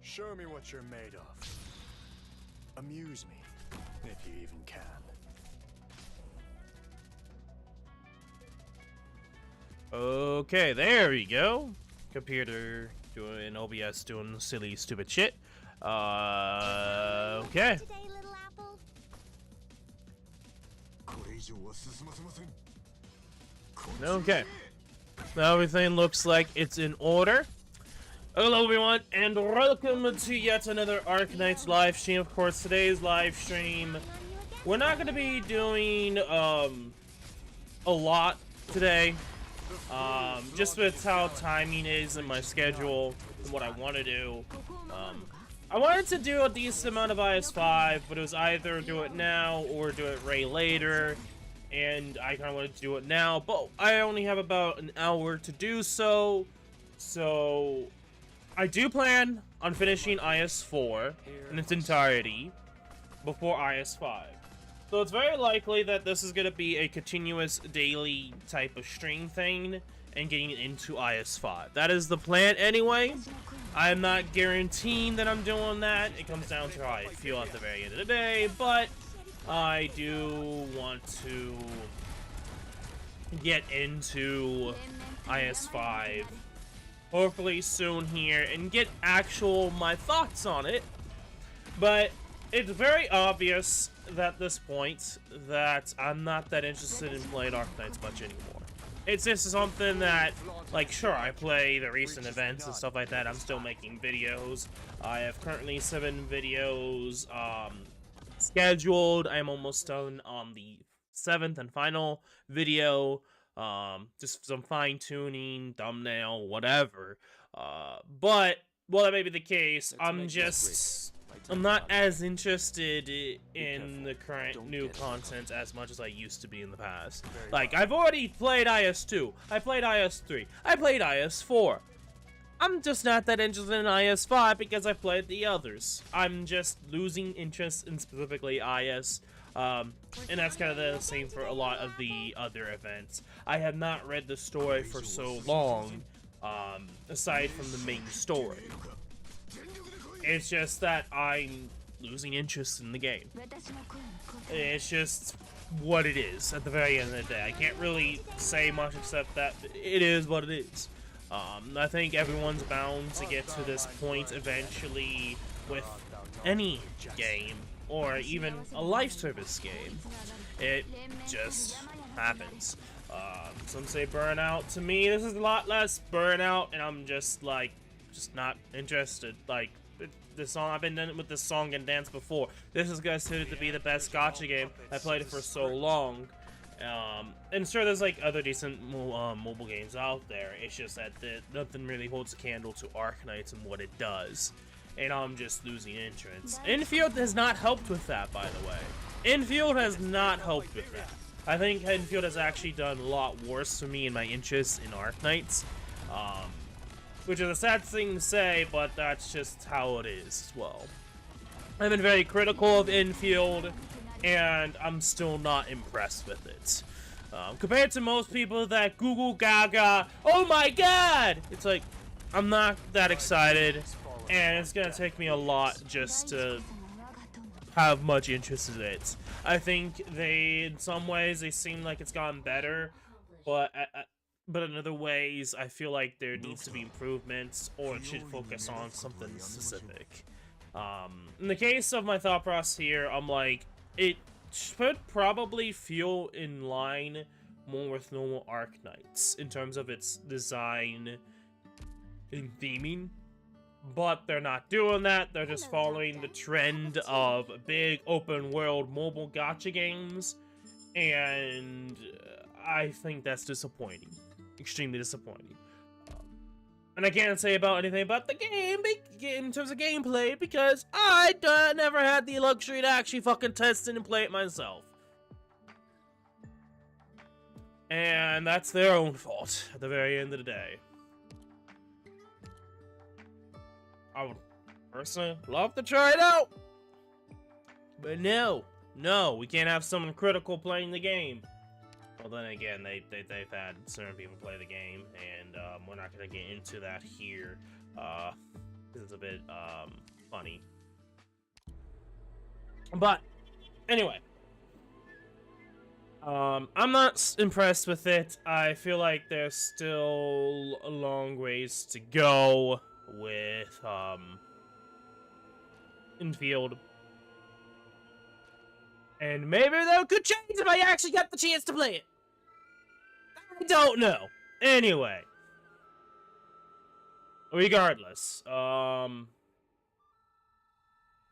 Show me what you're made of. Amuse me, if you even can. Okay, there we go. Computer doing OBS doing silly stupid shit. Okay. Okay. Now everything looks like it's in order. Hello everyone, and welcome to yet another Arknights live stream. Of course, today's live stream, we're not going to be doing a lot today. Just with how timing is in my schedule and what I want to do. I wanted to do a decent amount of IS5, but it was either do it now or do it way later. And I kind of wanted to do it now, but I only have about an hour to do so. So I do plan on finishing IS4 in its entirety before IS5. So it's very likely that this is going to be a continuous daily type of stream thing and getting into IS5. That is the plan anyway. I'm not guaranteeing that I'm doing that. It comes down to how I feel at the very end of the day, but I do want to get into IS5 hopefully soon here and get my thoughts on it. But it's very obvious at this point that I'm not that interested in playing Arknights much anymore. It's just something that, like, sure, I play the recent events and stuff like that. I'm still making videos. I have currently 7 videos scheduled. I'm almost done on the 7th and final video. Just some fine-tuning, thumbnail, whatever. But while that may be the case, I'm not as interested in the current new content as much as I used to be in the past. Like, I've already played IS2, I played IS3, I played IS4. I'm just not that interested in IS5 because I've played the others. I'm just losing interest in specifically IS. And that's kind of the same for a lot of the other events. I have not read the story for so long, aside from the main story. It's just that I'm losing interest in the game. It's just what it is at the very end of the day. I can't really say much except that it is what it is. I think everyone's bound to get to this point eventually with any game, or even a live service game. It just happens. Some say burnout. To me, this is a lot less burnout, and I'm just not interested. Like, this song, I've been done with this song and dance before. This is considered to be the best gacha game. I played it for so long. And sure, there's like other decent mobile games out there. It's just that nothing really holds a candle to Arknights and what it does. And I'm just losing interest. Infield has not helped with that, by the way. Infield has not helped with that. I think Infield has actually done a lot worse for me in my interest in Arknights. Which is a sad thing to say, but that's just how it is as well. I've been very critical of Infield, and I'm still not impressed with it. Compared to most people that Google Gaga, oh my god! It's like, I'm not that excited, and it's gonna take me a lot just to have much interest in it. I think in some ways, they seem like it's gotten better, but in other ways, I feel like there needs to be improvements, or it should focus on something specific. In the case of my thought process here, I'm like, it should probably feel in line more with normal Arknights in terms of its design and theming. But they're not doing that. They're just following the trend of big open world mobile gacha games, and I think that's disappointing. Extremely disappointing. And I can't say about anything about the game in terms of gameplay because I never had the luxury to actually fucking test it and play it myself. And that's their own fault at the very end of the day. I would personally love to try it out. But no, we can't have someone critical playing the game. Well, then again, they've had certain people play the game, and we're not gonna get into that here. It's a bit funny. But anyway, I'm not impressed with it. I feel like there's still a long ways to go with infield. And maybe that could change if I actually got the chance to play it. I don't know. Anyway. Regardless,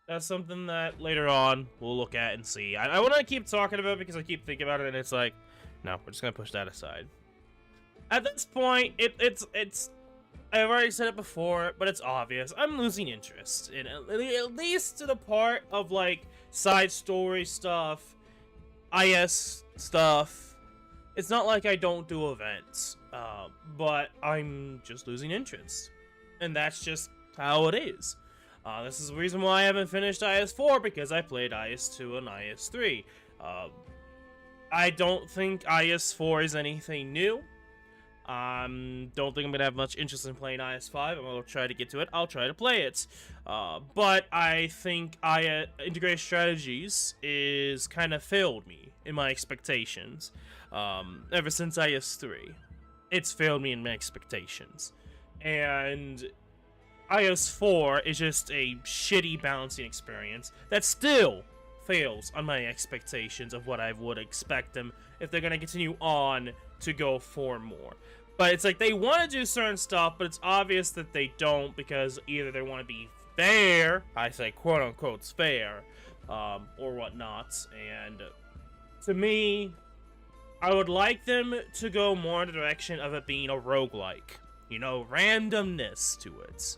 that's something that later on we'll look at and see. I want to keep talking about it because I keep thinking about it, and it's like, no, we're just gonna push that aside. At this point, it's I've already said it before, but it's obvious. I'm losing interest in it, at least to the part of like side story stuff, IS stuff. It's not like I don't do events, but I'm just losing interest, and that's just how it is. This is the reason why I haven't finished IS-4, because I played IS-2 and IS-3. I don't think IS-4 is anything new. Don't think I'm gonna have much interest in playing IS-5. I'm gonna try to get to it. I'll try to play it. But I think Integrated Strategies is kind of failed me in my expectations. Ever since IS-3. It's failed me in my expectations. And IS-4 is just a shitty balancing experience that still fails on my expectations of what I would expect them if they're going to continue on to go for more. But it's like they want to do certain stuff, but it's obvious that they don't, because either they want to be fair, I say quote-unquote fair, or whatnot. And to me, I would like them to go more in the direction of it being a roguelike. You know, randomness to it.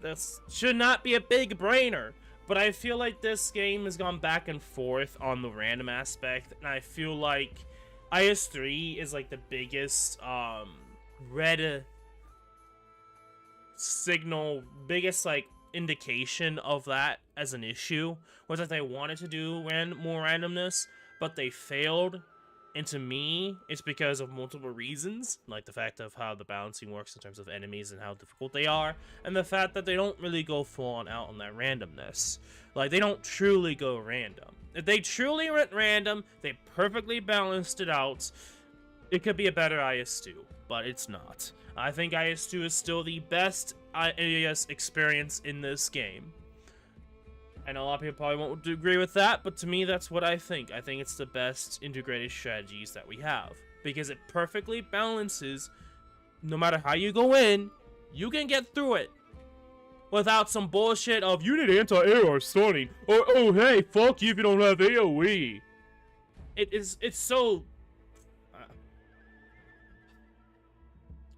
This should not be a big brainer, but I feel like this game has gone back and forth on the random aspect, and I feel like IS-3 is like the biggest red signal, biggest like indication of that as an issue, was that they wanted to do more randomness, but they failed. And to me, it's because of multiple reasons, like the fact of how the balancing works in terms of enemies and how difficult they are, and the fact that they don't really go full on out on that randomness. Like, they don't truly go random. If they truly went random, they perfectly balanced it out, it could be a better IS-2, but it's not. I think IS-2 is still the best IS experience in this game. I know a lot of people probably won't agree with that, but to me, that's what I think. I think it's the best integrated strategies that we have, because it perfectly balances. No matter how you go in, you can get through it without some bullshit of, you need anti-AR stunning, or, oh, hey, fuck you if you don't have AoE. It's so...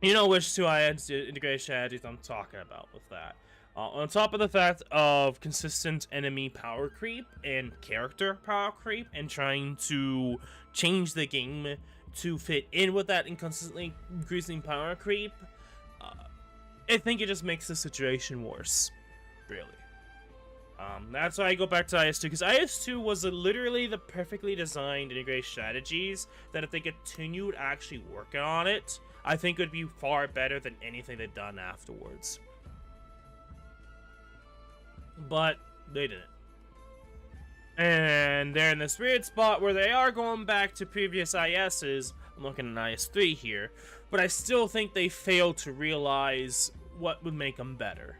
you know which two integrated strategies I'm talking about with that. On top of the fact of consistent enemy power creep and character power creep, and trying to change the game to fit in with that inconsistently increasing power creep, I think it just makes the situation worse, really. That's why I go back to IS-2, because IS-2 was literally the perfectly designed integrated strategies that if they continued actually working on it, I think it would be far better than anything they've done afterwards. But they didn't. And they're in this weird spot where they are going back to previous ISs. I'm looking at IS-3 here, but I still think they failed to realize what would make them better.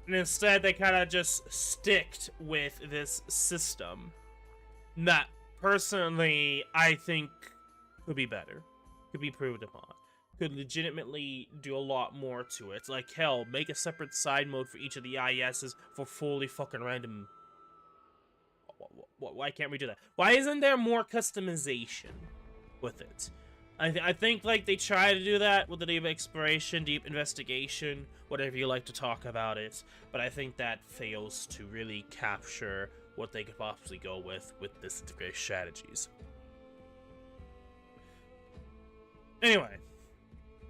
And instead, they kind of just sticked with this system that, personally, I think could be better, could be improved upon. Could legitimately do a lot more to it. Like, hell, make a separate side mode for each of the ISs for fully fucking random. Why can't we do that? Why isn't there more customization with it? I think, like, they try to do that with the deep exploration, deep investigation, whatever you like to talk about it, but I think that fails to really capture what they could possibly go with this integrated strategies. Anyway.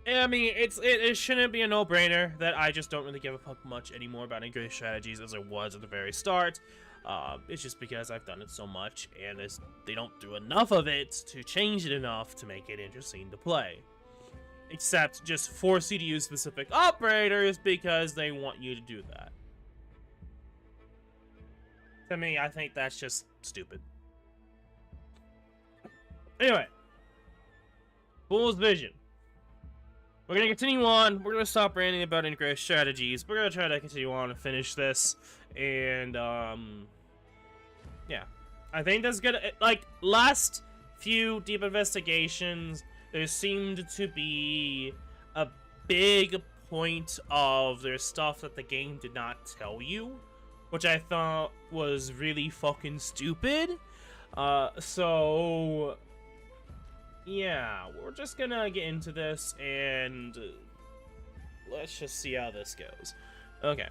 I mean, it shouldn't be a no-brainer that I just don't really give a fuck much anymore about integrated strategies as it was at the very start. It's just because I've done it so much, and they don't do enough of it to change it enough to make it interesting to play. Except just force you to use specific operators because they want you to do that. To me, I think that's just stupid. Anyway. Fool's Vision. We're going to continue on. We're going to stop ranting about integrated strategies. We're going to try to continue on and finish this. And, yeah. I think that's good. Like, last few deep investigations, there seemed to be a big point of there's stuff that the game did not tell you, which I thought was really fucking stupid. So yeah, we're just gonna get into this and let's just see how this goes. Okay.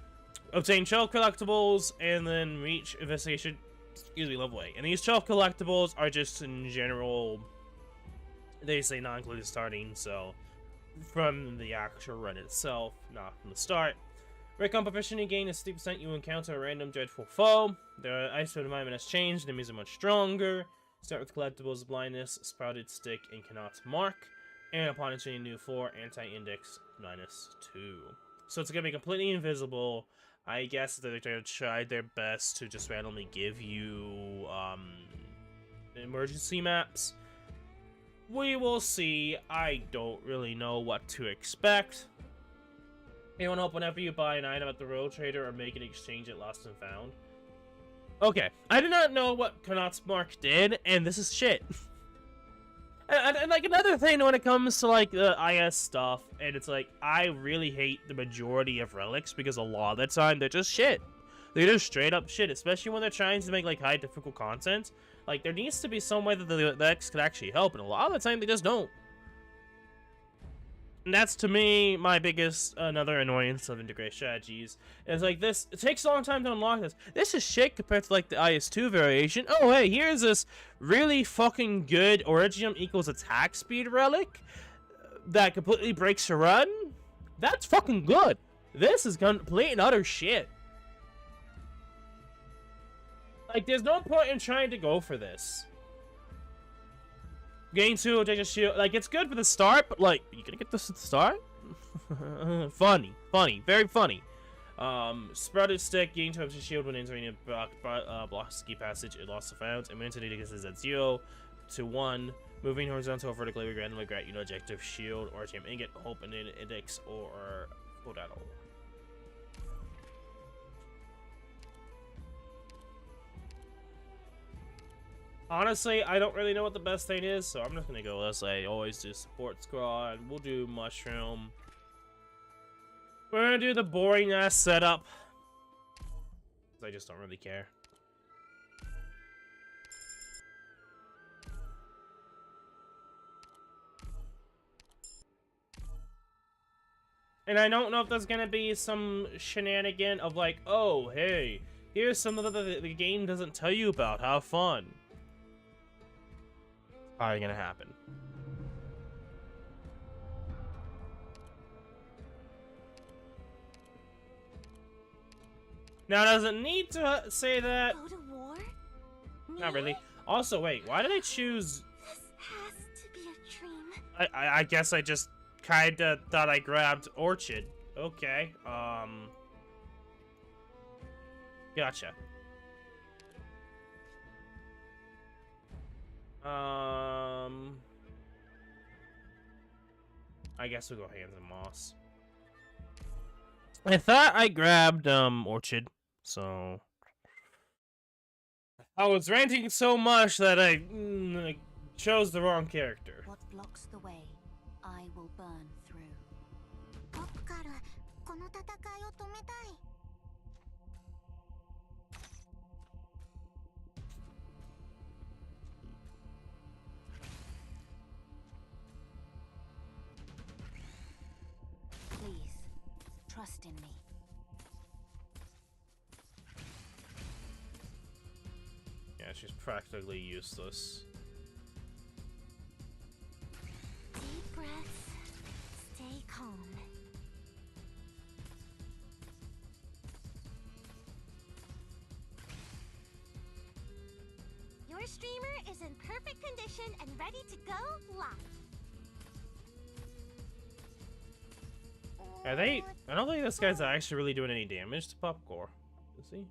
Obtain 12 collectibles and then reach investigation, level 8. And these 12 collectibles are just in general, they say not included starting, so from the actual run itself, not from the start. Recon proficiency gain is 60%. You encounter a random dreadful foe. The ice environment has changed. Enemies are much stronger. Start with collectibles, blindness, sprouted stick, and cannot mark. And upon entering new 4, anti-index -2. So it's gonna be completely invisible. I guess they're gonna try their best to just randomly give you emergency maps. We will see. I don't really know what to expect. Anyone help whenever you buy an item at the Road Trader or make an exchange at Lost and Found? Okay, I did not know what Connaught's Mark did, and this is shit. and like another thing when it comes to like the IS stuff, and it's like I really hate the majority of relics because a lot of the time they're just shit. They're just straight up shit, especially when they're trying to make like high difficult content. Like there needs to be some way that the relics could actually help, and a lot of the time they just don't. And that's, to me, my biggest, another annoyance of integrated strategies. It's like this, it takes a long time to unlock this. This is shit compared to, like, the IS-2 variation. Oh, hey, here's this really fucking good Originum equals attack speed relic that completely breaks your run. That's fucking good. This is complete and utter shit. Like, there's no point in trying to go for this. Gain 2, take a shield. Like, it's good for the start, but, like, you gonna get this at the start? Funny. Very funny. Sprouted stick, gain 2 extra shield when entering a block ski passage. It lost the found. Immunity is at 0 to 1. Moving horizontal or vertically will randomly grant you no objective, shield, or jam ingot, hope, and index, or collateral. Honestly, I don't really know what the best thing is, so I'm just gonna go as I always do. Support squad. We'll do mushroom. We're gonna do the boring ass setup. I just don't really care. And I don't know if there's gonna be some shenanigan of like, oh, hey, here's something that the game doesn't tell you about. Have fun. Probably gonna happen. Now, does it need to say that? Go to war? Not really. Also, wait, why did I choose? This has to be a dream. I guess I just kinda thought I grabbed Orchid. Okay. Gotcha. I guess we'll go Hands and Moss. I thought I grabbed Orchid, so I was ranting so much that I chose the wrong character. What blocks the way, I will burn through. Please, trust in me. Yeah, she's practically useless. Deep breaths. Stay calm. streamer is in perfect condition and ready to go live. Are they? I don't think this guy's actually really doing any damage to Popcore. Is he?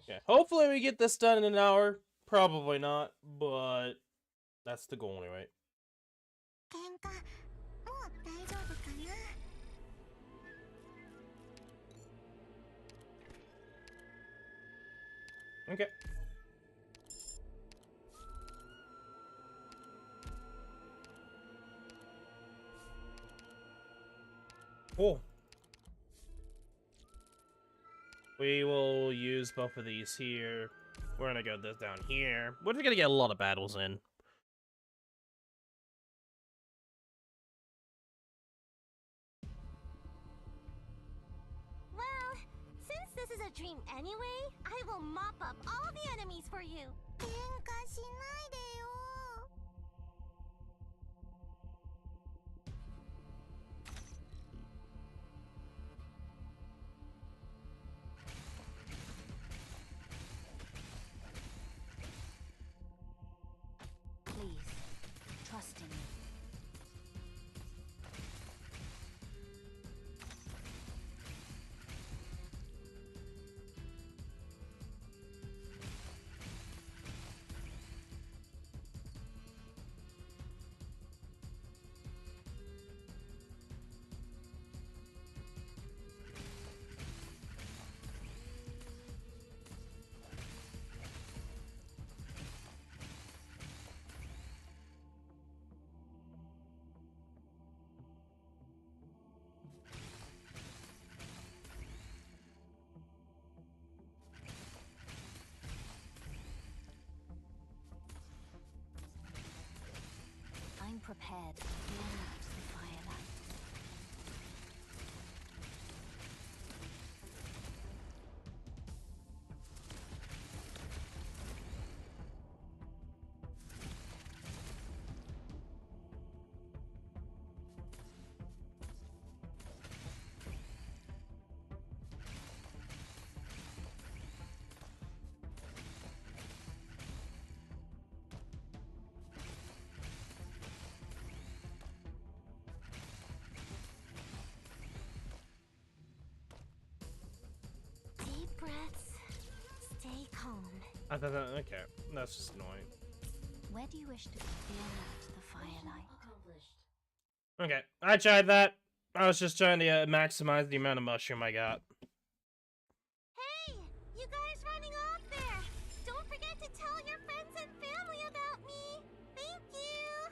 Yeah. Hopefully we get this done in an hour. Probably not, but that's the goal anyway. 喧嘩もう大丈夫かな Okay. Cool. We will use both of these here. We're gonna go this down here. We're gonna get a lot of battles in. Well, since this is a dream anyway, I will mop up all the enemies for you. 喧嘩しないでよ Please, trust in me. I'm prepared to unite the firelight. Deep breaths. Stay calm. Okay, that's just annoying. Where do you wish to unite the firelight? Okay, I tried that. I was just trying to maximize the amount of mushroom I got. Hey, you guys running off there! Don't forget to tell your friends and family about me. Thank you.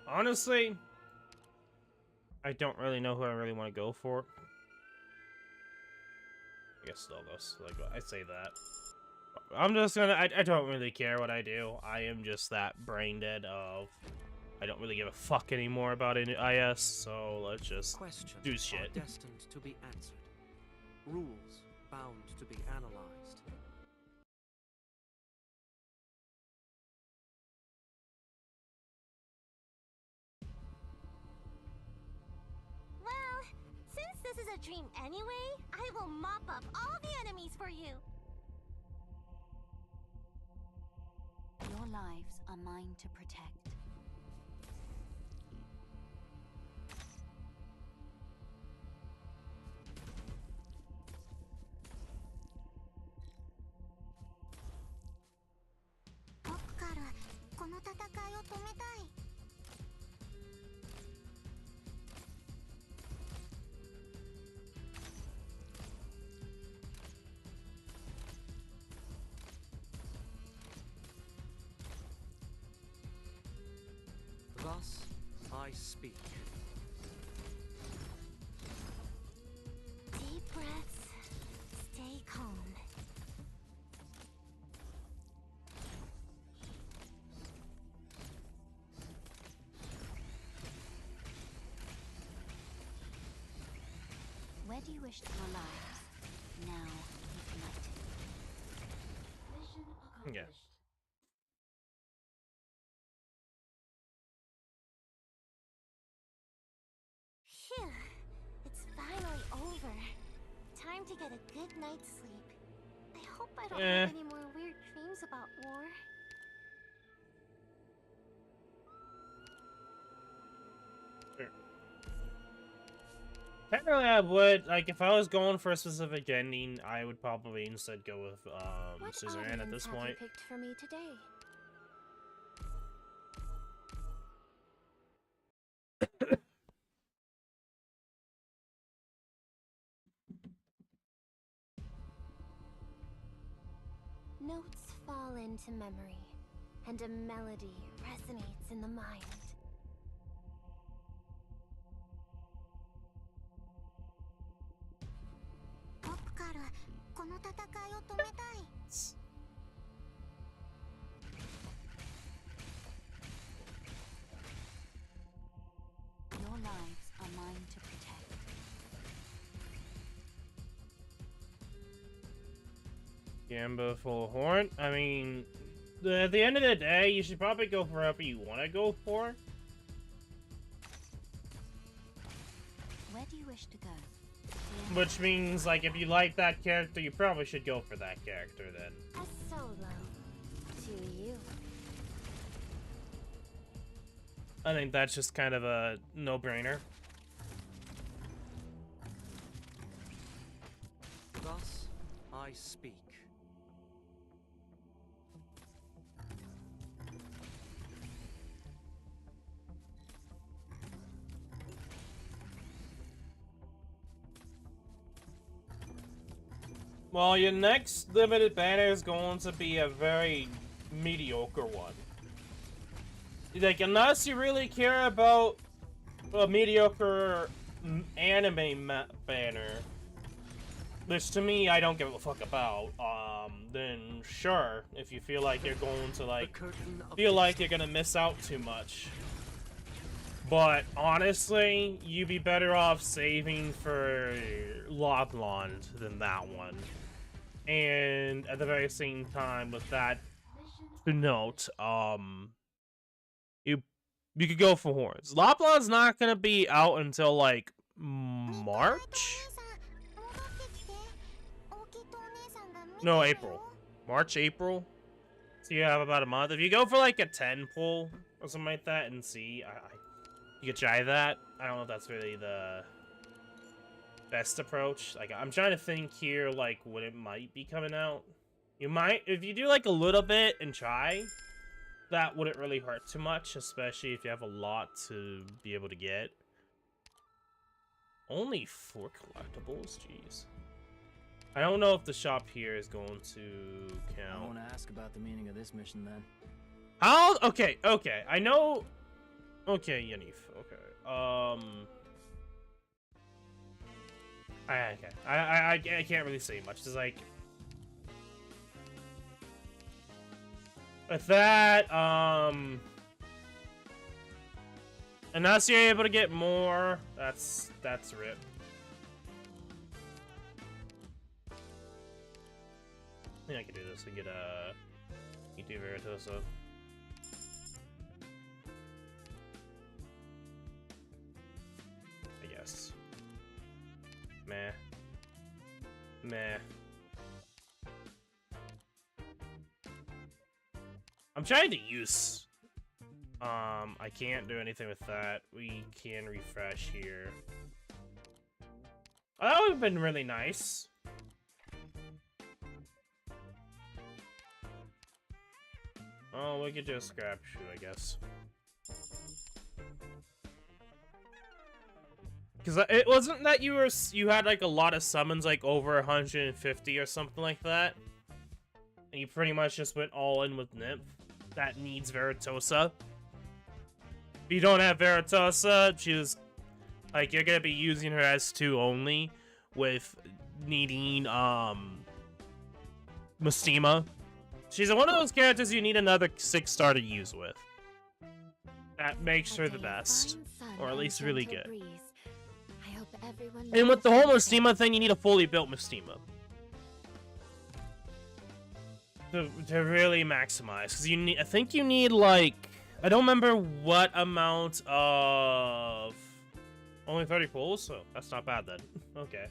Honestly, I don't really know who I really want to go for. I guess Logos. Like, I say that. I'm just gonna... I don't really care what I do. I am just that brain dead of... I don't really give a fuck anymore about IS, so let's just do shit. Are destined to be answered. Rules bound to be analyzed. Well, since this is a dream anyway, I will mop up all the enemies for you. Your lives are mine to protect. Thus I speak. Deep breaths. Stay calm. Where do you wish to go lives? Now ignite. Mission accomplished. Yeah. Phew. It's finally over. Time to get a good night's sleep. I hope I don't have any more weird dreams about war. Technically, I would, like, if I was going for a specific ending, I would probably instead go with, What Suzerain at this audience have point. you picked for me today? Notes fall into memory, and a melody resonates in the mind. Your lives are mine to protect. Gamba full horn. I mean, at the end of the day, you should probably go for whatever you want to go for. Where do you wish to go? Which means, like, if you like that character, you probably should go for that character then. A solo. To you. I think that's just kind of a no-brainer. Thus I speak. Well, your next limited banner is going to be a very mediocre one. Like, unless you really care about a mediocre anime banner, which to me I don't give a fuck about, then sure, if you feel like you're going to, like, feel like you're gonna miss out too much. But honestly, you'd be better off saving for Lobland than that one. And at the very same time, with that to note, you could go for horns. Lobland's not gonna be out until like March? No, April. March, April. So you have about a month. If you go for like a 10 pull or something like that and see, you could try that. I don't know if that's really the best approach. Like, I'm trying to think here, like, when it might be coming out. You might, if you do like a little bit and try, that wouldn't really hurt too much, especially if you have a lot to be able to get. Only 4 collectibles? Jeez. I don't know if the shop here is going to count. I want to ask about the meaning of this mission then. How? Okay, okay. I know. Okay, Yanif. Okay. Okay. I can't really say much. It's like, with that, unless you're able to get more, that's rip. I think I can do this and get a E2 Veritosa. I guess. Meh. Meh. I'm trying to use. I can't do anything with that. We can refresh here. Oh, that would have been really nice. Oh, we could just scrap shoot, I guess. Because it wasn't that you had like a lot of summons, like over 150 or something like that, and you pretty much just went all in with Nymph that needs Veritosa. If you don't have Veritosa, she's like you're gonna be using her S2 only with needing Mistima. She's one of those characters you need another 6-star to use with. That makes her the best, or at least really good. And with the whole Mistima thing, you need a fully built Mistima to really maximize. Because you need, I think you need like, I don't remember what amount of. Only 30 pulls, so that's not bad then. Okay,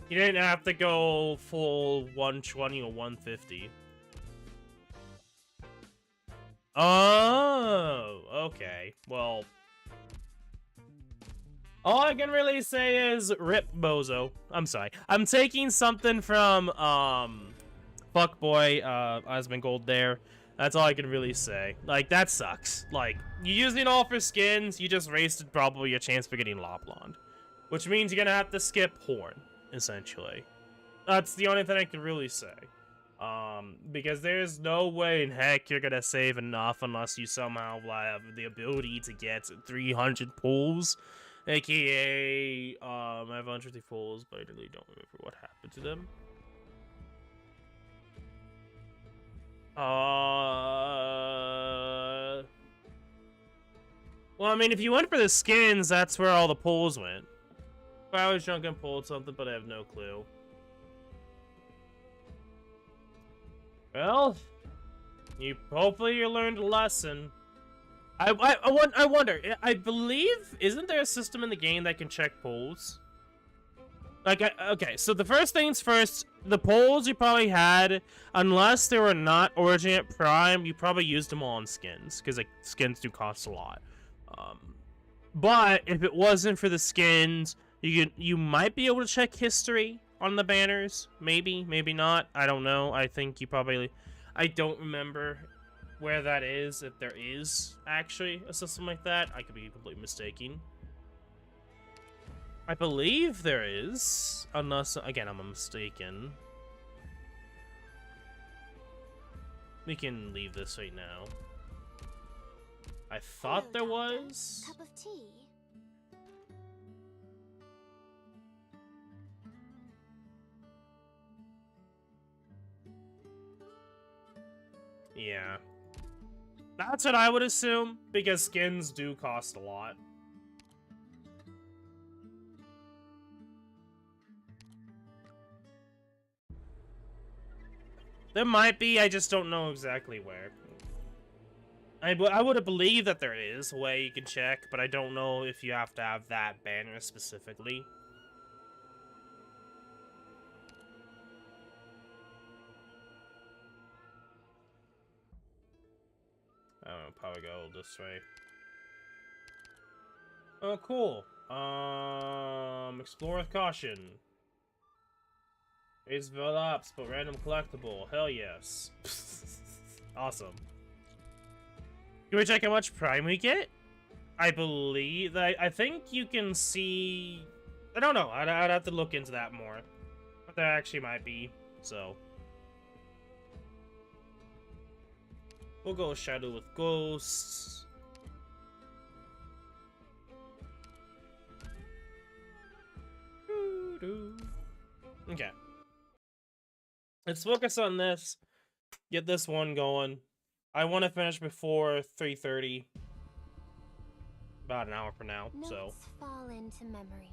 you didn't have to go full 120 or 150. Oh, okay. Well, all I can really say is rip Bozo. I'm sorry. I'm taking something from Fuckboy Asmongold there. That's all I can really say. Like, that sucks. Like, you using it all for skins, you just wasted probably your chance for getting Loblond. Which means you're gonna have to skip Horn, essentially. That's the only thing I can really say. Because there's no way in heck you're gonna save enough unless you somehow have the ability to get 300 pulls. AKA, I have 150 pulls, but I really don't remember what happened to them. Well, I mean, if you went for the skins, that's where all the pulls went. If I was drunk and pulled something, but I have no clue. Well, hopefully you learned a lesson. I wonder, I believe, isn't there a system in the game that can check polls? Like, okay, so the first things first, the polls you probably had, unless they were not Origin at Prime, you probably used them all on skins, because like skins do cost a lot. But if it wasn't for the skins, you might be able to check history on the banners, maybe not. I don't know. I think you probably, I don't remember where that is, if there is actually a system like that. I could be completely mistaken. I believe there is, unless, again, I'm mistaken. We can leave this right now. I thought there was. Cup of tea. Yeah. That's what I would assume, because skins do cost a lot. There might be, I just don't know exactly where. I would have believed that there is a way you can check, but I don't know if you have to have that banner specifically. I don't know, probably go this way. Oh, cool. Explore with caution. It's Velops, but random collectible. Hell yes. Awesome. Can we check how much Prime we get? I believe that I think you can see. I don't know. I'd have to look into that more. But there actually might be. So we'll go Shadow with Ghosts. Okay. Let's focus on this. Get this one going. I want to finish before 3:30. About an hour from now, Notes so. fall into memory,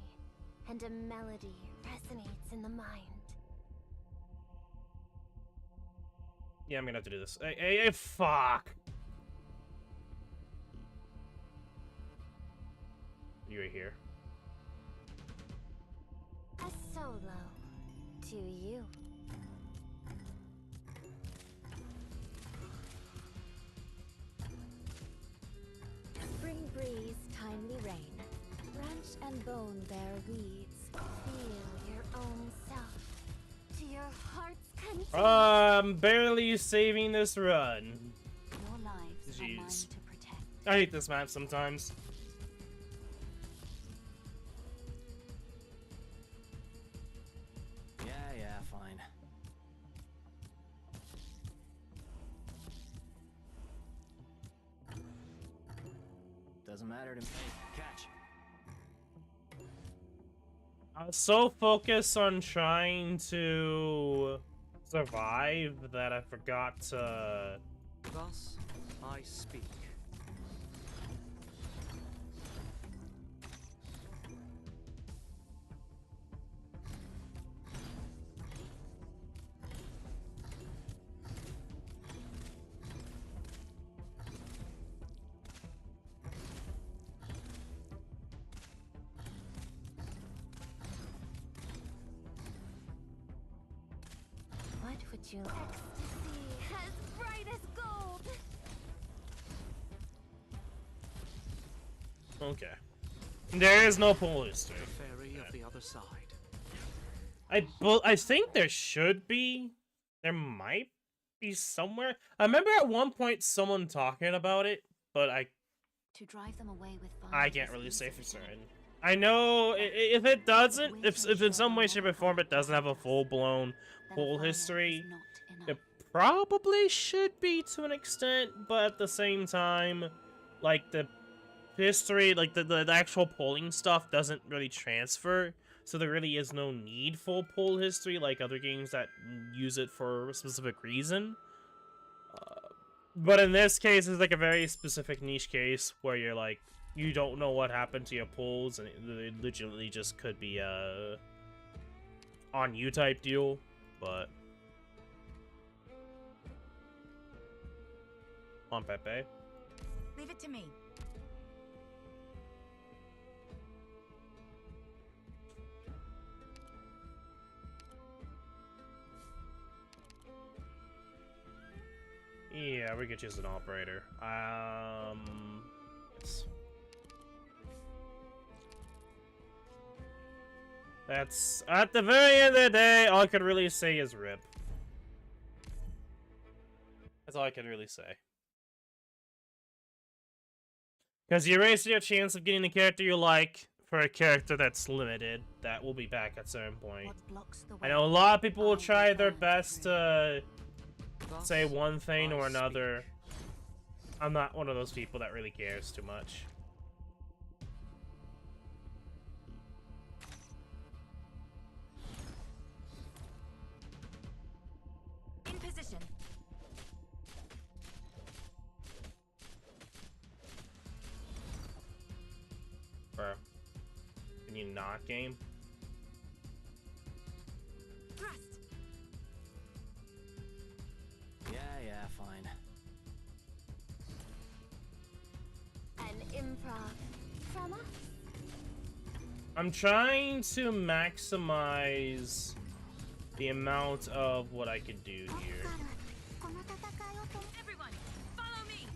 and a melody resonates in the mind. Yeah, I'm gonna have to do this. Hey, fuck! You right here. A solo to you. Spring breeze, timely rain. Branch and bone bear weeds. Feel your own self. To your heart's content. I'm barely saving this run. Your lives are mine Jeez. to protect. I hate this map sometimes. Yeah, fine. Doesn't matter to me. Hey, catch. I was so focused on trying to survive that I forgot to... Thus I speak. What would you like? Ecstasy, as bright as gold. Okay. There is no pull history. Fairy of the other side. I think there should be. There might be somewhere. I remember at one point someone talking about it, but To drive them away with fire I can't is really say easy. for certain. I know if it doesn't, if in some way, shape, or form it doesn't have a full-blown Then pull fire is history, not enough. it probably should be to an extent, but at the same time, like the history, like the actual pulling stuff doesn't really transfer, so there really is no need for pull history like other games that use it for a specific reason. But in this case, it's like a very specific niche case where you're like, you don't know what happened to your pulls, and it legitimately just could be a on you type deal, but on Pepe. Leave it to me. Yeah, we could choose an operator. Yes. That's, at the very end of the day, all I could really say is RIP. That's all I could really say. Because you erase your chance of getting the character you like for a character that's limited, that will be back at a certain point. What blocks the I way? know a lot of people will I try their burn best through. to Thus say one thing I or another. speak. I'm not one of those people that really cares too much. In position. Bro. Can you not game? Thrust. Yeah, fine. An improv from us. I'm trying to maximize the amount of what I could do here. Everyone, follow me.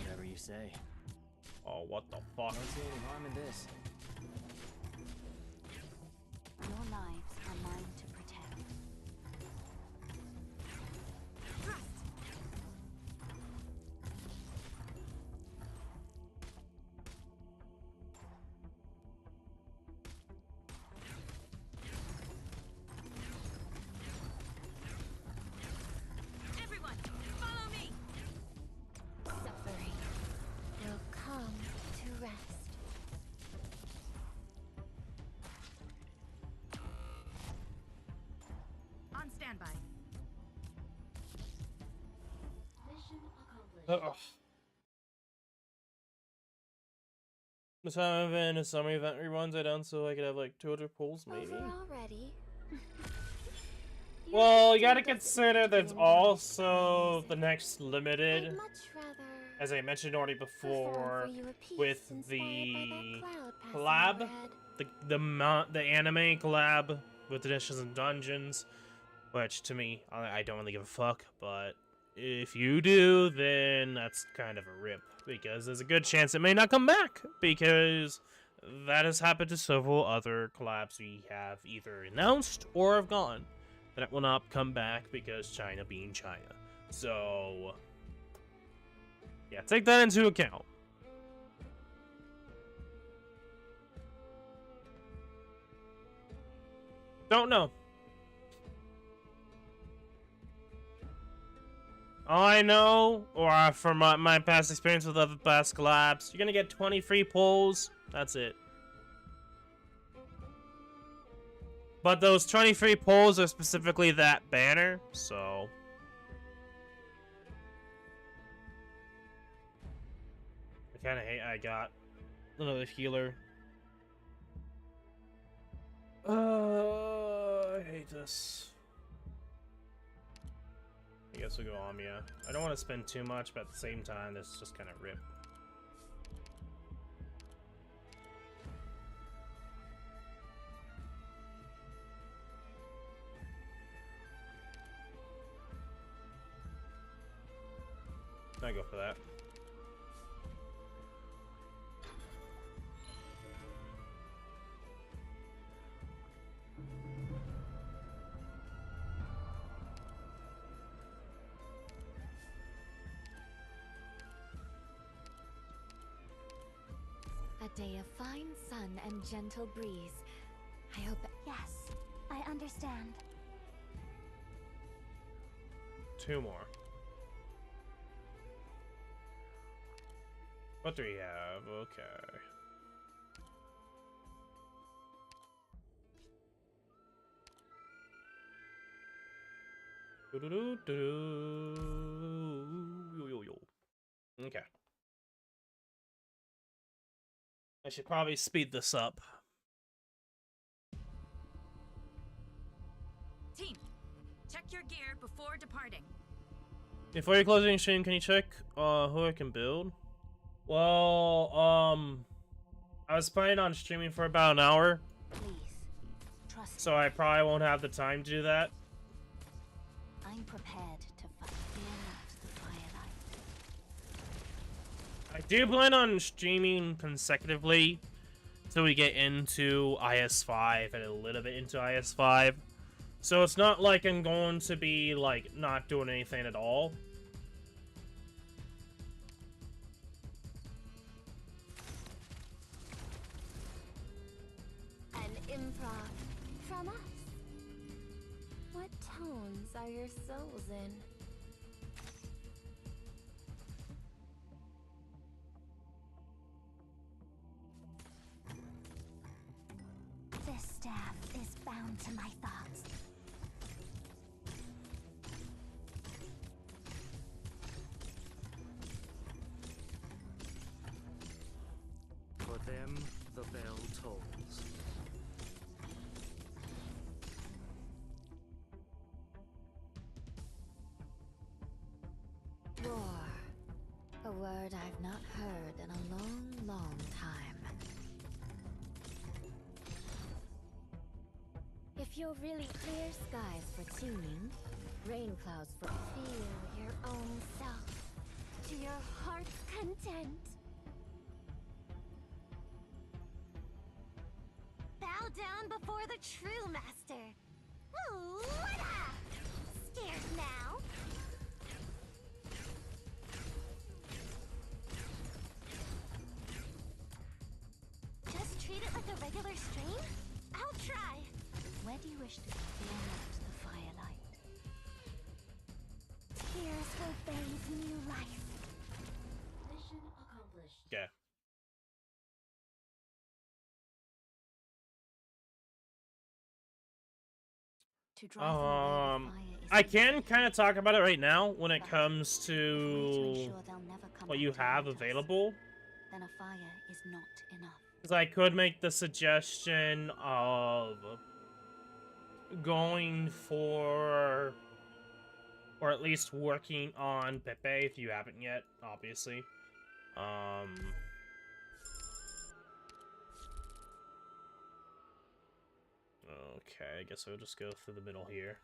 Whatever you say. Oh, what the fuck? Don't see any harm in this. Your lives are mine to protect. Thrust. Everyone, follow me. Suffering will come to rest. On standby. Mission accomplished. Ugh. This time event, a summer event reruns I done so I could have like 200 pulls maybe. Over already. Well, you gotta consider there's also the next limited, I'd much rather as I mentioned already perform before, for you a piece with inspired the by that cloud collab, passing overhead. the anime collab with the Dishes and Dungeons, which to me, I don't really give a fuck, but if you do, then that's kind of a rip, because there's a good chance it may not come back, because that has happened to several other collabs we have either announced or have gone, that it will not come back because China being China. So, yeah, take that into account. Don't know. All I know, or from my past experience with other past collabs, you're gonna get 20 free pulls. That's it. But those 20 free pulls are specifically that banner, so... I kinda hate I got another healer. I hate this. I guess we'll go Amia. I don't want to spend too much, but at the same time, this is just kind of rip. I go for that. A day of fine sun and gentle breeze. I hope that... Yes, I understand. 2 more. What do we have? Okay. Okay. I should probably speed this up. Team, check your gear before departing. Before you're closing stream, can you check who I can build? Well, I was planning on streaming for about an hour, Please, trust so I probably won't have the time to do that. I'm prepared to fight. Fear not the firelight. I do plan on streaming consecutively till we get into IS5 and a little bit into IS5. So it's not like I'm going to be, like, not doing anything at all. An improv from us. What tones are your souls in? This staff is bound to my thoughts. For them, the bell tolls. Roar. A word I've not heard in a long, long time. If you're really clear skies for tuning, rain clouds for feel your own self to your heart's content. Bow down before the true master. Ooh, what-a! Scared now? Just treat it like a regular stream? I'll try. Where do you wish to fear not the firelight? Tears will bathe new life. Mission accomplished. Yeah. To drive them away with fire is I can kind of talk about it right now when it comes a way to to ensure they'll never come what back you to have haunt us. available. Then a fire is not enough. Because I could make the suggestion of going for, or at least working on Pepe if you haven't yet, obviously. Okay, I guess I'll just go through the middle here.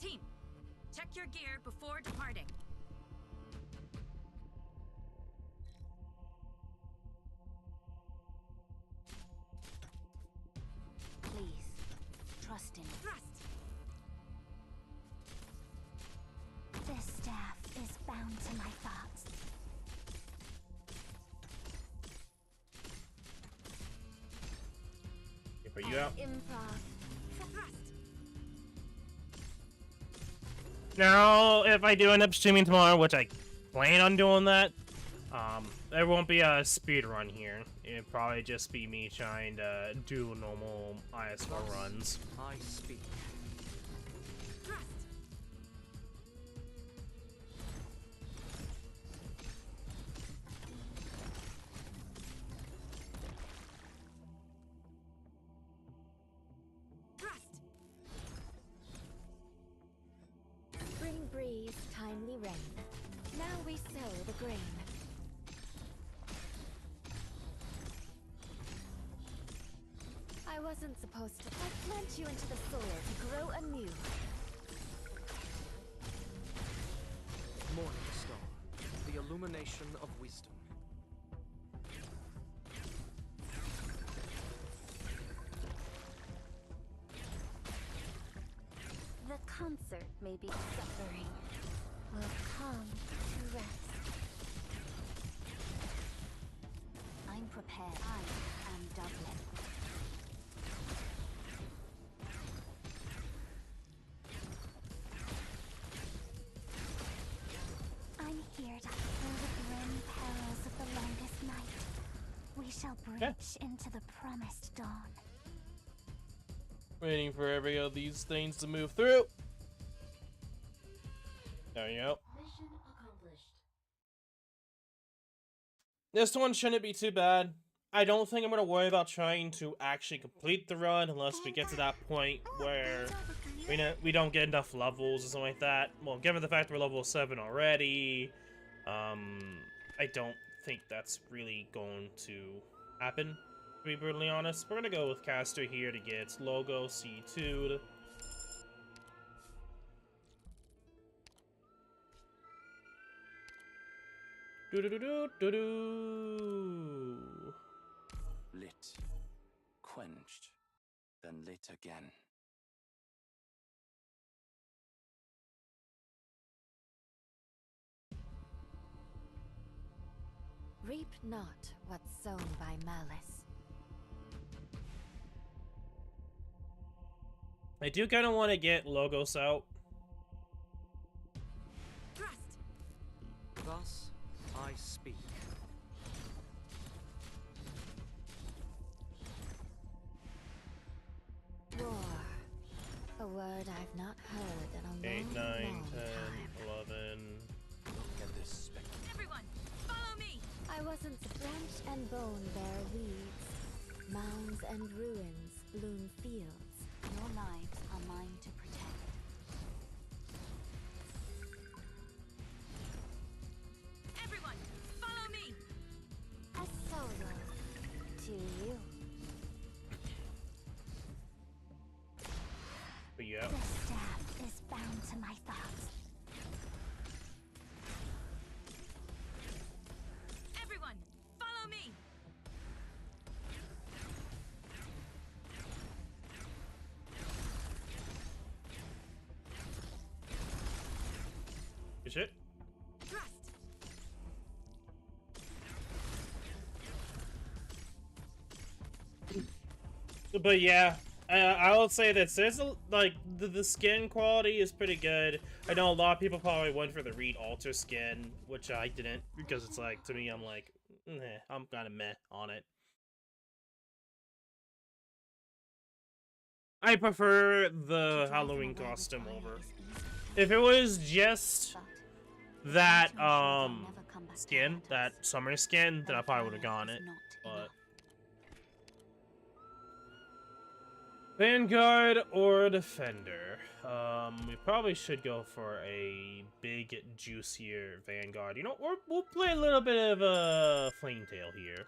Team, check your gear before departing. Please, trust in me. Thrust. This staff is bound to my you out. Improv. Thrust. Now, if I do end up streaming tomorrow, which I plan on doing that, there won't be a speed run here. It'd probably just be me trying to do normal IS4 runs. I speak. Thrust. Thrust. Spring breeze, timely rain. Now we sow the grain. I wasn't supposed to. I plant you into the soil to grow anew. Morning star. The illumination of wisdom. The concert may be suffering. Will come to rest. I'm prepared. I am Dublin. I'm here to through the grim perils of the longest night. We shall breach into the promised dawn. Waiting for every of these things to move through. There you go. Mission accomplished. This one shouldn't be too bad. I don't think I'm going to worry about trying to actually complete the run unless we get to that point where we don't get enough levels or something like that. Well, given the fact we're level 7 already, I don't think that's really going to happen, to be brutally honest. We're going to go with Caster here to get logo C2'd. Do-do-do-do-do-do. Lit, quenched, then lit again. Reap not what's sown by malice. I do kind of want to get Logos out. Thrust. Thus I speak. War. A word I've not heard in a 8, long, 9, 10, long time. 11. Look at this spectacle. Everyone, follow me. I wasn't branch and bone bear weeds. Mounds and ruins bloom fields. Your lives are mine to protect. Everyone, follow me. A solo to you. But yeah. The staff is bound to my thoughts. Everyone, follow me. Good shit. Thrust. But yeah, I will say this. There's a, like, the skin quality is pretty good. I know a lot of people probably went for the Reed Alter skin, which I didn't, because it's like, to me, I'm like, I'm kind of meh on it. I prefer the Halloween costume over. If it was just that, skin, that summer skin, then I probably would have gone it, but... Vanguard or Defender? We probably should go for a big, juicier Vanguard. You know, we'll play a little bit of a Flametail here.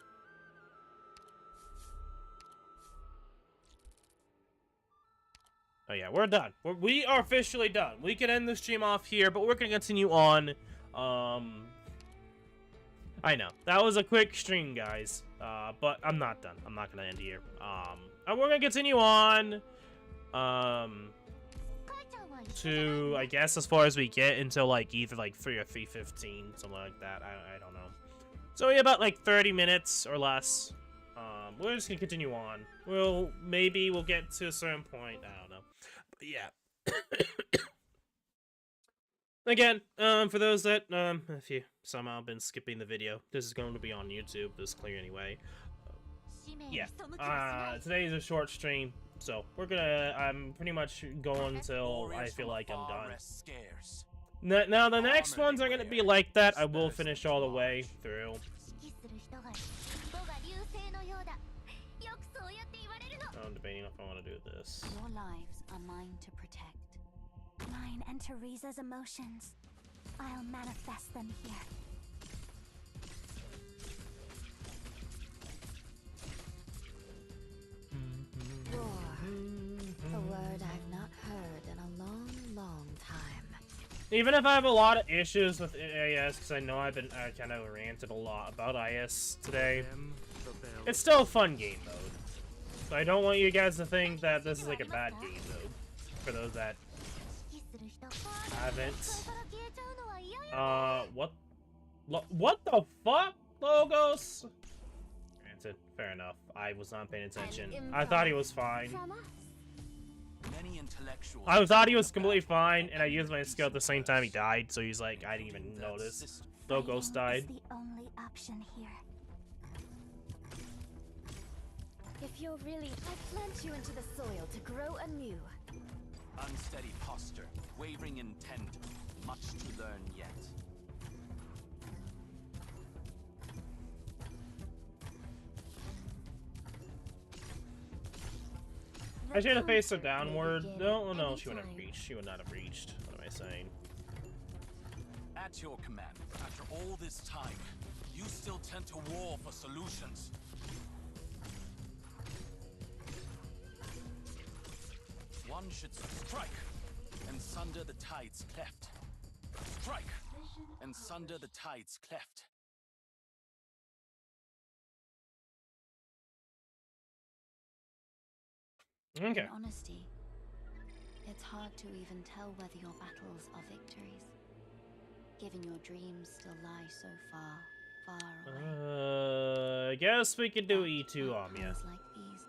Oh yeah, we're done. We are officially done. We can end the stream off here, but we're gonna continue on. I know that was a quick stream, guys. But I'm not done. I'm not gonna end here. And we're gonna continue on. To I guess as far as we get until like either like 3 or 3:15, something like that. I don't know. So yeah, about like 30 minutes or less. We're just gonna continue on. Maybe we'll get to a certain point. I don't know. But yeah. Again, for those that, if you somehow been skipping the video, this is going to be on YouTube. This is clear anyway. Yeah. Today is a short stream, so I'm pretty much going until I feel like I'm done. Now, the next ones are gonna be like that. I will finish all the way through. I'm debating if I want to do this. Your lives are mine to protect. Mine and Teresa's emotions. I'll manifest them here. Roar. A word I've not heard in a long, long time. Even if I have a lot of issues with IS, because I know I kind of ranted a lot about IS today, it's still a fun game mode. So I don't want you guys to think that this is like a bad game mode. For those that haven't. What the fuck? Logos? Granted, fair enough. I was not paying attention. I thought he was fine. I thought he was completely fine, and I used my skill at the same time he died, so he's like, I didn't even notice. Logos died. The only option here. If you're really, I plant you into the soil to grow anew. Unsteady posture, wavering intent, much to learn yet. I should have faced her downward. No, she wouldn't have reached. She would not have reached. What am I saying? At your command, after all this time, you still tend to war for solutions. One should strike, and sunder the tides cleft. Strike, and sunder the tides cleft. Okay. In honesty, it's hard to even tell whether your battles are victories, given your dreams still lie so far, far away. I guess we could do E2 Like Omnia. times like these.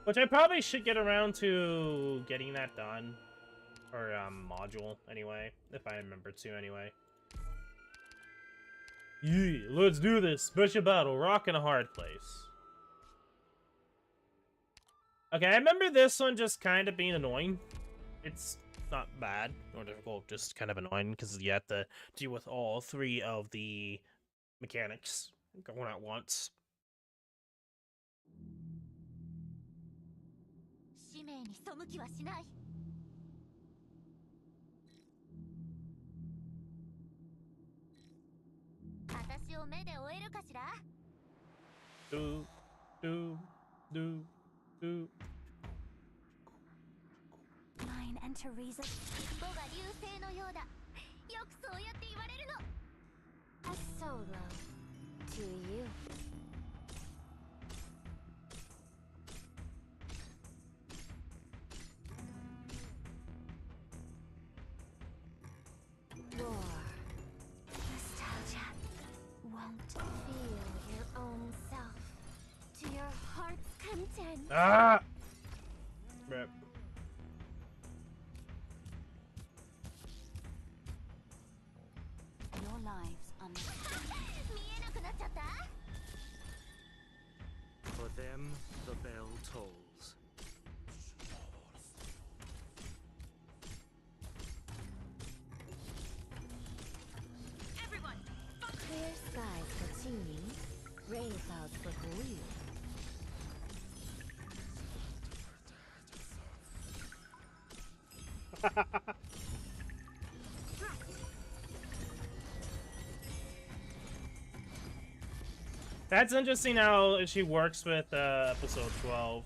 Which I probably should get around to getting that done. Or, module, anyway. If I remember to, anyway. Yeah, let's do this. Special battle. Rock in a hard place. Okay, I remember this one just kind of being annoying. It's not bad or difficult, just kind of annoying because you have to deal with all three of the mechanics going at once. 使命に背きはしない。私を目で追えるかしら？ Do, do, do, do. Mine and Teresa. ボが流星のようだ。よくそうやって言われるの。A solo to you. Roar. Nostalgia. Won't feel your own self. To your heart's content. Ah! Rip. Your lives are For them, the bell tolls. Everyone, clear skies for tuning, rain clouds for Guyu. That's interesting how she works with episode 12.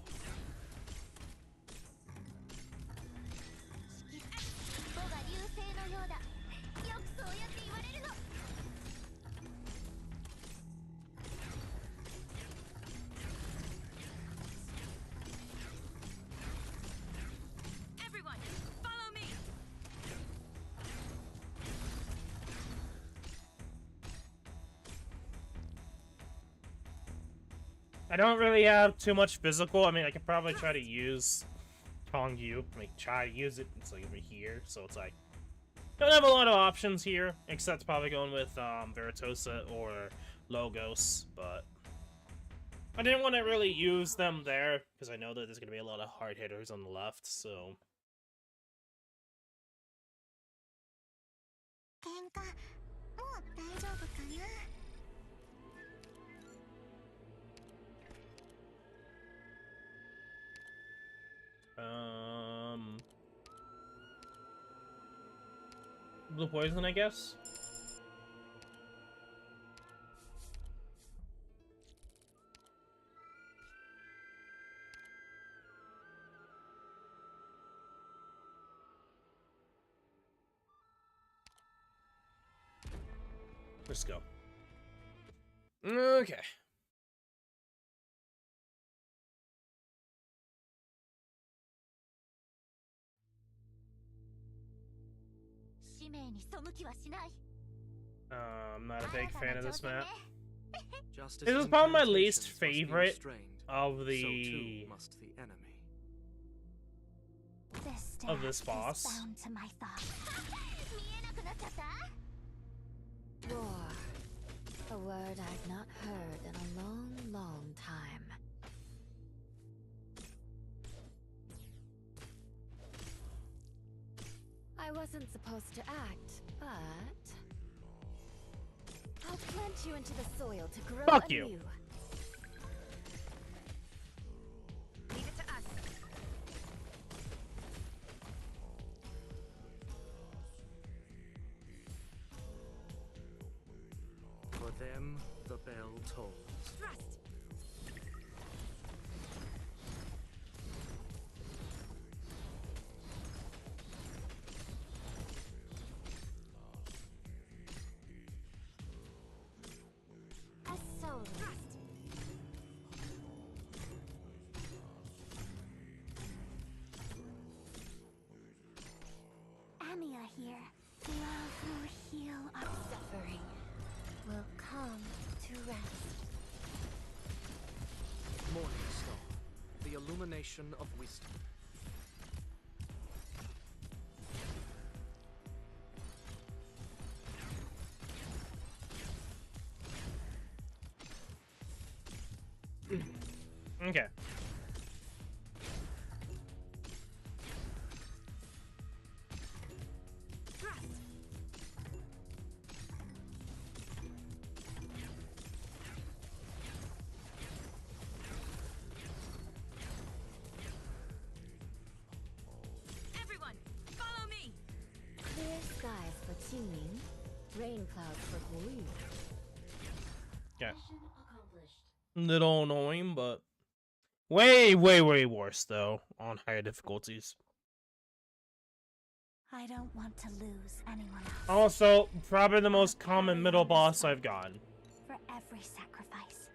everyone, follow me. I don't really have too much physical. I mean, I could probably try to use Tongyu. Like, try to use it. It's like over here, so it's like... Don't have a lot of options here, except probably going with Veritosa or Logos, but... I didn't want to really use them there, because I know that there's going to be a lot of hard hitters on the left, so... 喧嘩もう大丈夫かな Blue Poison, I guess? Let's go. Okay. I'm not a big fan of this map. Just as This is probably my incantations least must be favorite restrained, of so the too must the enemy. of this boss. Bound to my thoughts. 見えなくなっちゃった War. A word I've not heard in a long, long time. I wasn't supposed to act, but I'll plant you into the soil to grow Fuck you. anew. Leave it to us. For them, the bell tolls. Thrust. A soul thrust. Amia here. Love will heal our suffering. Will come to rest. Morning star, the illumination of wisdom. Okay. Thrust. Everyone, follow me. Clear skies for Qingming, rain clouds for Hui. Okay. Little annoying, but way, way, way worse though on higher difficulties. I don't want to lose anyone else. Also, probably the most common middle boss I've gotten. For every sacrifice,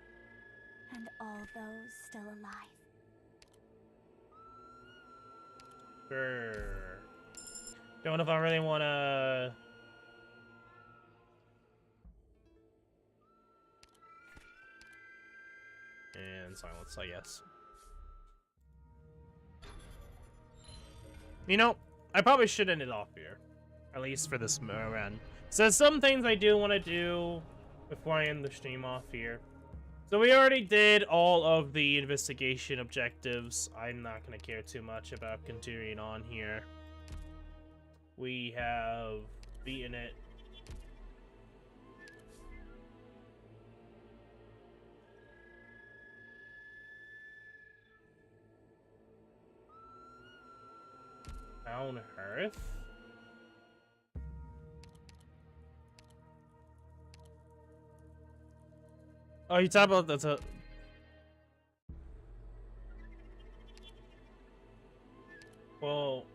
and all those still alive. Sure. Don't know if I really want to. And silence, I guess. You know, I probably should end it off here. At least for this run. So some things I do want to do before I end the stream off here. So we already did all of the investigation objectives. I'm not going to care too much about continuing on here. We have beaten it. Down Earth? Oh, you talk about that's a. Well,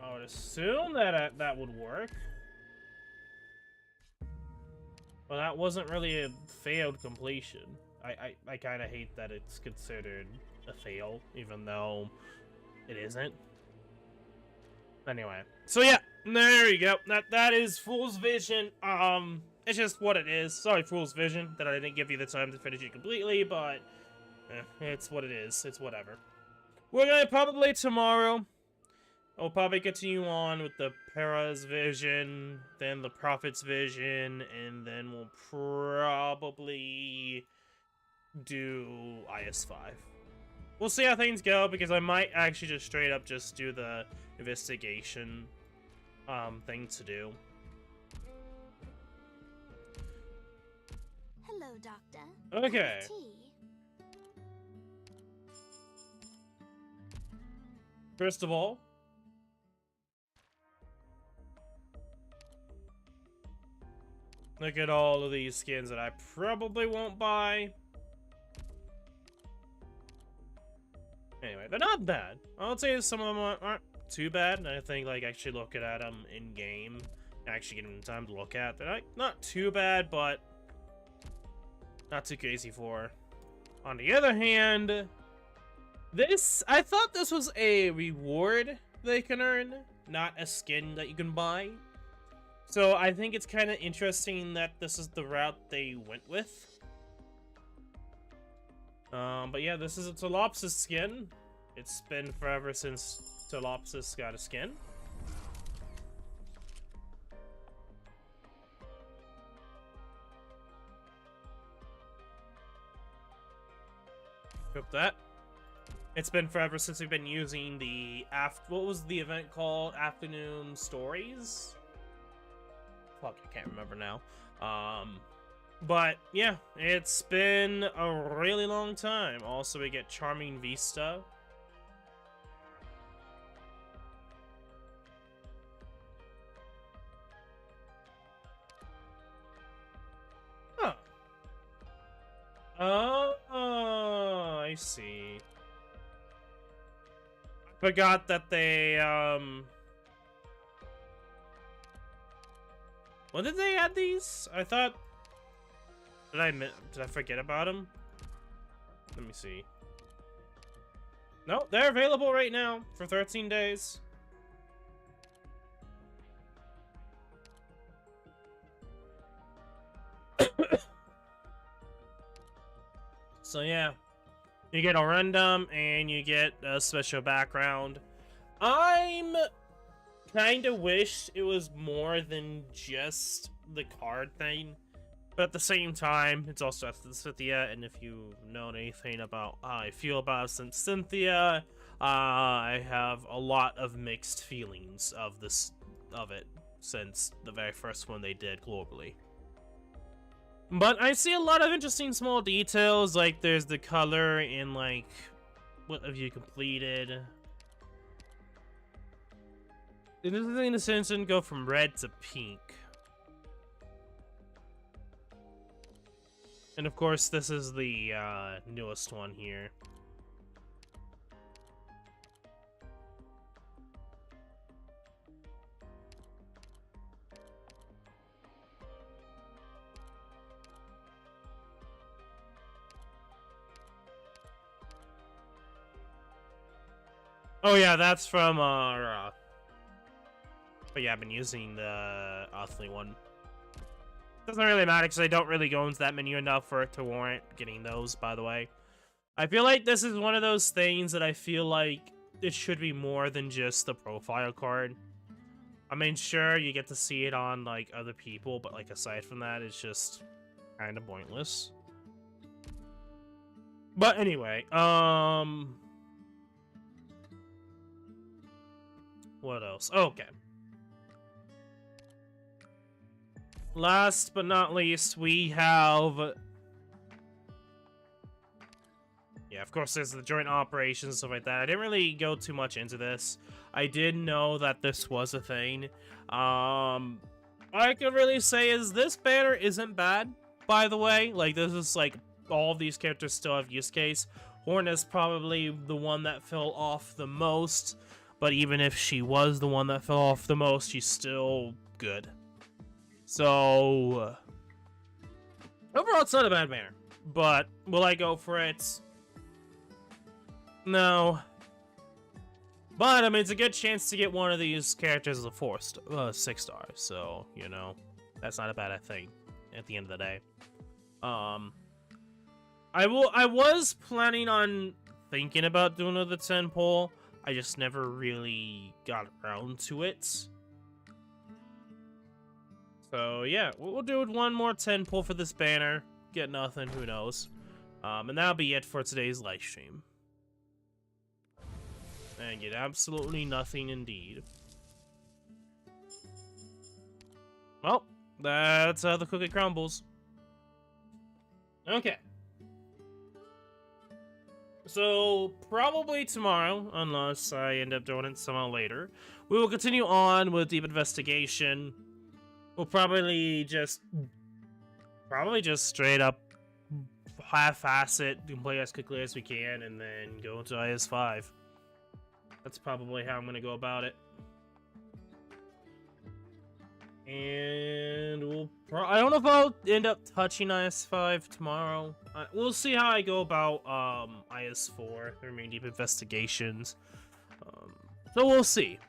I would assume that that would work. Well, that wasn't really a failed completion. I kind of hate that it's considered a fail, even though it isn't. Anyway, so yeah, there you go. That is Fool's Vision. It's just what it is. Sorry, Fool's Vision, that I didn't give you the time to finish it completely, but it's what it is. It's whatever. We're gonna probably tomorrow. We'll probably continue on with the Para's vision, then the Prophet's vision, and then we'll probably do IS-5. We'll see how things go, because I might actually just straight up just do the investigation thing to do. Hello, Doctor. Okay. Tea. First of all, look at all of these skins that I probably won't buy. Anyway, they're not bad. I would say some of them aren't too bad. I think, like, actually looking at them in-game, actually getting time to look at, they're not too bad, but not too crazy for. On the other hand, I thought this was a reward they can earn, not a skin that you can buy. So I think it's kind of interesting that this is the route they went with. But yeah, this is a Telopsis skin. It's been forever since Telopsis got a skin. Equip that. It's been forever since we've been using the what was the event called? Afternoon Stories? Fuck, I can't remember now. But yeah, it's been a really long time. Also, we get Charming Vista. Huh. Oh, I see. Forgot that they, when did they add these? I thought... Did I forget about them? Let me see. No, they're available right now for 13 days. So yeah, you get a random and you get a special background. I'm kind of wish it was more than just the card thing. But at the same time, it's also Cynthia, and if you know anything about how I feel about Cynthia, I have a lot of mixed feelings of it since the very first one they did globally. But I see a lot of interesting small details, like there's the color and like what have you completed. It doesn't in a sense go from red to pink. And of course, this is the newest one here. Oh yeah, that's from but yeah, I've been using the Othly one. Doesn't really matter because I don't really go into that menu enough for it to warrant getting those, by the way. I feel like this is one of those things that I feel like it should be more than just the profile card. I mean, sure, you get to see it on, like, other people, but, like, aside from that, it's just kind of pointless. But anyway, what else? Oh, okay. Last but not least, we have... Yeah, of course, there's the joint operations and stuff like that. I didn't really go too much into this. I did know that this was a thing. All I could really say is this banner isn't bad, by the way. Like, this is, like, all of these characters still have use case. Horn is probably the one that fell off the most. But even if she was the one that fell off the most, she's still good. So, overall, it's not a bad banner. But, will I go for it? No. But, I mean, it's a good chance to get one of these characters as a 6-star. So, you know, that's not a bad thing at the end of the day. I I was planning on thinking about doing another 10 pull. I just never really got around to it. So yeah, we'll do one more 10 pull for this banner. Get nothing, who knows. And that'll be it for today's live stream. And get absolutely nothing indeed. Well, that's how the cookie crumbles. Okay. So, probably tomorrow, unless I end up doing it somehow later, we will continue on with Deep Investigation. We'll probably just straight up half-ass it, play as quickly as we can, and then go into IS-5. That's probably how I'm going to go about it. And I don't know if I'll end up touching IS-5 tomorrow. We'll see how I go about IS-4, the remaining Deep Investigations. So we'll see.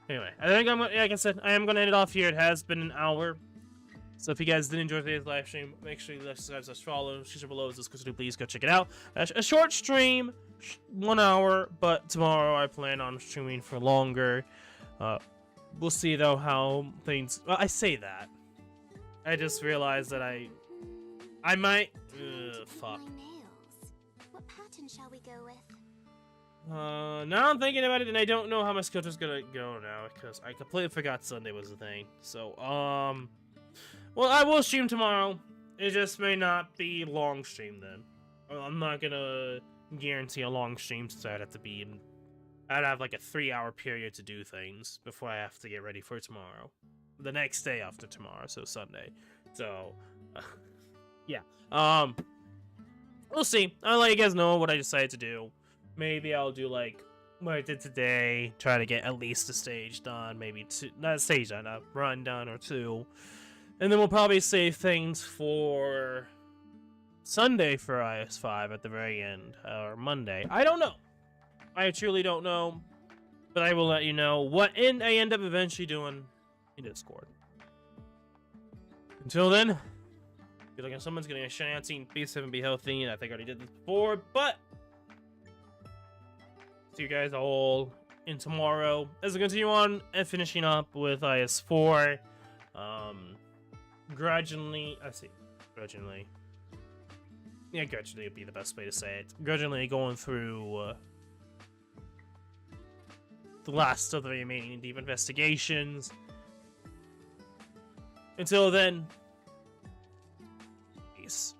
Anyway, I think like I said, I am going to end it off here. It has been an hour. So if you guys did enjoy today's live stream, make sure you like, subscribe, follow, share below is this, please go check it out. A short stream, 1 hour, but tomorrow I plan on streaming for longer. We'll see though how things. Well, I say that. I just realized that I might. Fuck. What pattern shall we go with? Now I'm thinking about it, and I don't know how my schedule's gonna go now because I completely forgot Sunday was a thing. So well, I will stream tomorrow. It just may not be long stream then. I'm not gonna guarantee a long stream since I'd have like a 3-hour period to do things before I have to get ready for tomorrow. The next day after tomorrow, so Sunday. So, yeah. We'll see. I'll let you guys know what I decide to do. Maybe I'll do like what I did today, try to get at least a stage done, maybe two, not a stage done, a run done or two. And then we'll probably save things for Sunday for IS-5 at the very end, or Monday. I don't know. I truly don't know, but I will let you know what I end up eventually doing in Discord. Until then, feel like someone's getting a shiny, be safe and be healthy, and I think I already did this before, but see you guys all in tomorrow as we continue on and finishing up with IS-4. Grudgingly would be the best way to say it. Grudgingly going through the last of the remaining Deep Investigations. Until then, peace.